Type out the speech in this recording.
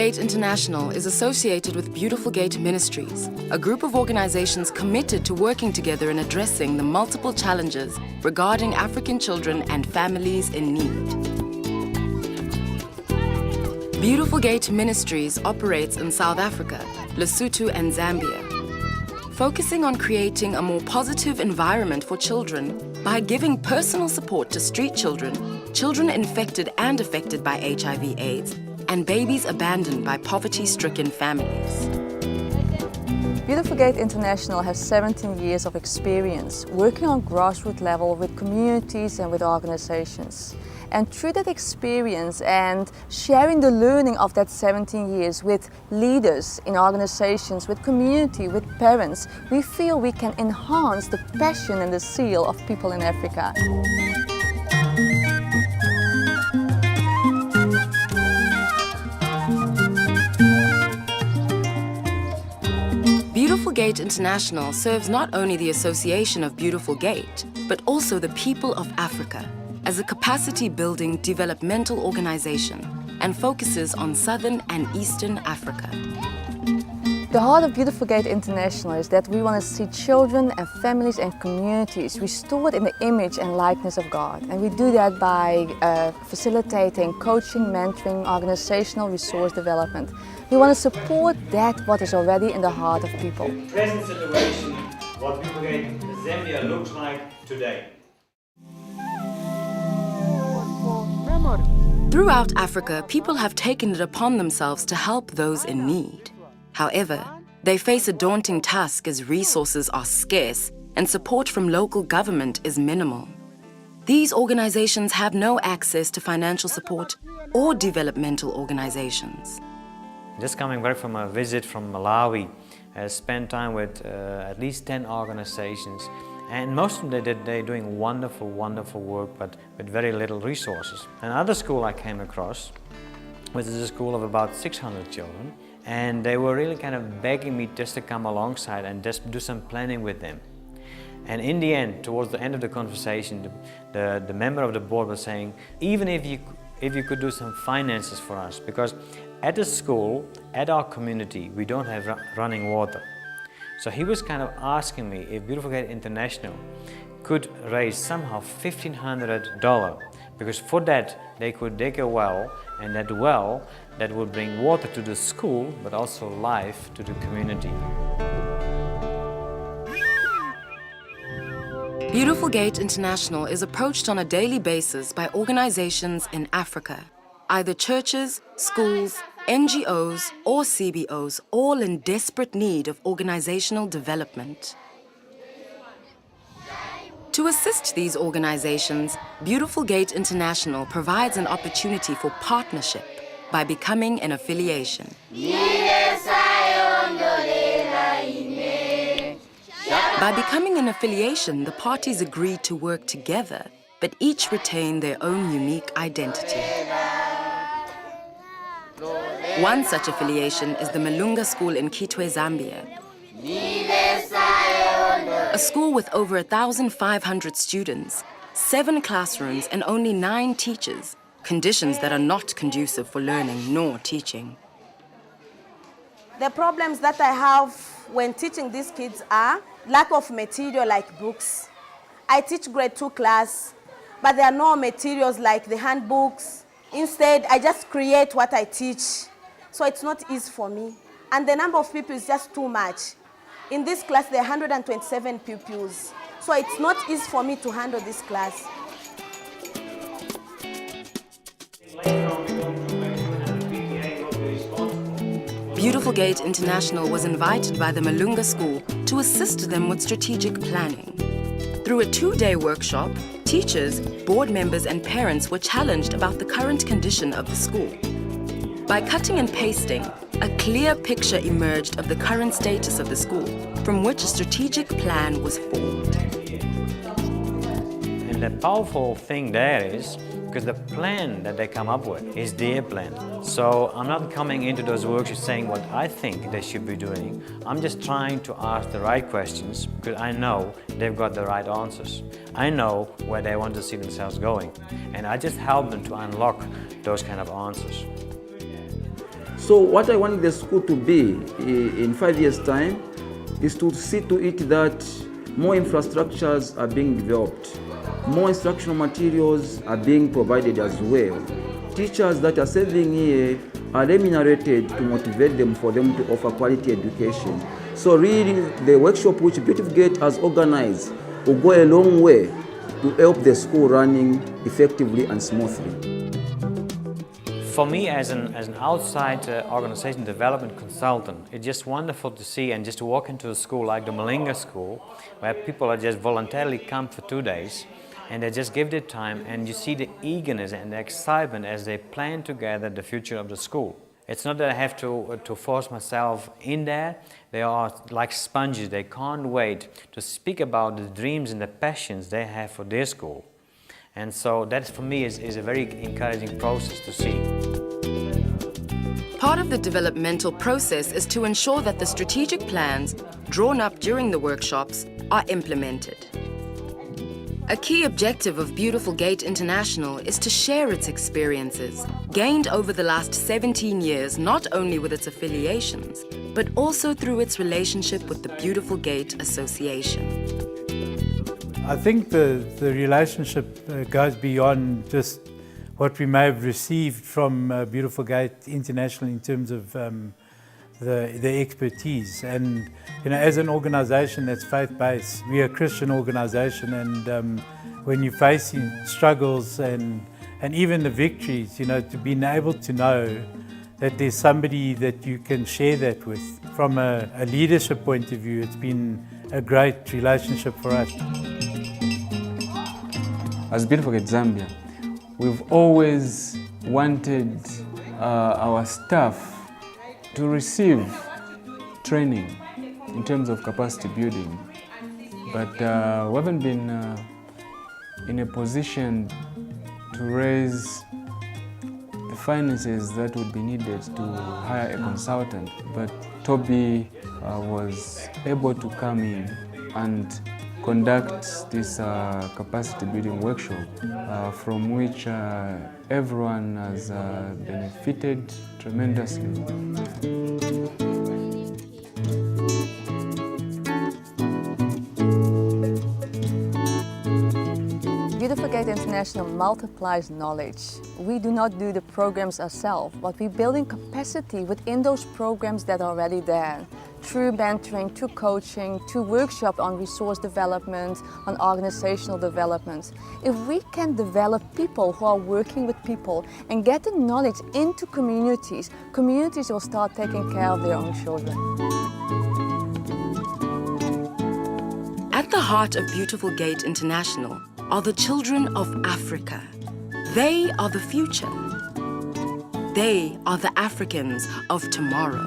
Gate International is associated with Beautiful Gate Ministries, a group of organizations committed to working together in addressing the multiple challenges regarding African children and families in need. Beautiful Gate Ministries operates in South Africa, Lesotho and Zambia, focusing on creating a more positive environment for children by giving personal support to street children, children infected and affected by HIV/AIDS, and babies abandoned by poverty-stricken families. Beautiful Gate International has 17 years of experience working on grassroots level with communities and with organizations. And through that experience and sharing the learning of that 17 years with leaders in organizations, with community, with parents, we feel we can enhance the passion and the zeal of people in Africa. Beautiful Gate International serves not only the Association of Beautiful Gate, but also the people of Africa as a capacity-building developmental organization and focuses on Southern and Eastern Africa. The heart of Beautiful Gate International is that we want to see children and families and communities restored in the image and likeness of God. And we do that by facilitating coaching, mentoring, organizational resource development. We want to support that what is already in the heart of people. The present situation, what Beautiful Gate Zambia looks like today. Throughout Africa, people have taken it upon themselves to help those in need. However, they face a daunting task as resources are scarce and support from local government is minimal. These organizations have no access to financial support or developmental organizations. Just coming back from a visit from Malawi, I spent time with at least 10 organizations, and most of them they're doing wonderful, wonderful work, but with very little resources. Another school I came across, which is a school of about 600 children, and they were really kind of begging me just to come alongside and just do some planning with them. And in the end, towards the end of the conversation, the member of the board was saying, even if you could do some finances for us, because at the school, at our community, we don't have running water. So he was kind of asking me if Beautiful Gate International could raise somehow $1,500, because for that they could dig a well, and that well that would bring water to the school, but also life to the community. Beautiful Gate International is approached on a daily basis by organizations in Africa, either churches, schools, NGOs, or CBOs, all in desperate need of organizational development. To assist these organizations, Beautiful Gate International provides an opportunity for partnership by becoming an affiliation. By becoming an affiliation, the parties agree to work together, but each retain their own unique identity. One such affiliation is the Malunga School in Kitwe, Zambia. A school with over 1,500 students, 7 classrooms and only 9 teachers, conditions that are not conducive for learning nor teaching. The problems that I have when teaching these kids are lack of material like books. I teach grade 2 class, but there are no materials like the handbooks. Instead, I just create what I teach. So it's not easy for me. And the number of people is just too much. In this class, there are 127 pupils. So it's not easy for me to handle this class. Beautiful Gate International was invited by the Malunga School to assist them with strategic planning. Through a 2-day workshop, teachers, board members and parents were challenged about the current condition of the school. By cutting and pasting, a clear picture emerged of the current status of the school, from which a strategic plan was formed. And the powerful thing there is, because the plan that they come up with is their plan. So I'm not coming into those workshops saying what I think they should be doing. I'm just trying to ask the right questions, because I know they've got the right answers. I know where they want to see themselves going. And I just help them to unlock those kind of answers. So what I want the school to be in 5 years' time is to see to it that more infrastructures are being developed, more instructional materials are being provided as well. Teachers that are serving here are remunerated to motivate them for them to offer quality education. So really the workshop which Beautiful Gate has organized will go a long way to help the school running effectively and smoothly. For me, as an outside organization development consultant, it's just wonderful to see and just to walk into a school like the Malinga School, where people are just voluntarily come for 2 days and they just give their time, and you see the eagerness and the excitement as they plan together the future of the school. It's not that I have to force myself in there. They are like sponges. They can't wait to speak about the dreams and the passions they have for their school. And so that for me is a very encouraging process to see. Part of the developmental process is to ensure that the strategic plans drawn up during the workshops are implemented. A key objective of Beautiful Gate International is to share its experiences, gained over the last 17 years, not only with its affiliations, but also through its relationship with the Beautiful Gate Association. I think the relationship goes beyond just what we may have received from Beautiful Gate International in terms of the expertise. And as an organisation that's faith-based, we're a Christian organisation, and when you're facing struggles and even the victories, to be able to know that there's somebody that you can share that with. From a leadership point of view, it's been a great relationship for us. As Beautiful Gate Zambia, we've always wanted our staff to receive training in terms of capacity building, but we haven't been in a position to raise the finances that would be needed to hire a consultant. But Toby was able to come in and conduct this capacity building workshop from which everyone has benefited tremendously. Beautiful Gate International multiplies knowledge. We do not do the programs ourselves, but we're building capacity within those programs that are already there. Through mentoring, through coaching, through workshops on resource development, on organizational development. If we can develop people who are working with people and get the knowledge into communities, communities will start taking care of their own children. At the heart of Beautiful Gate International are the children of Africa. They are the future. They are the Africans of tomorrow.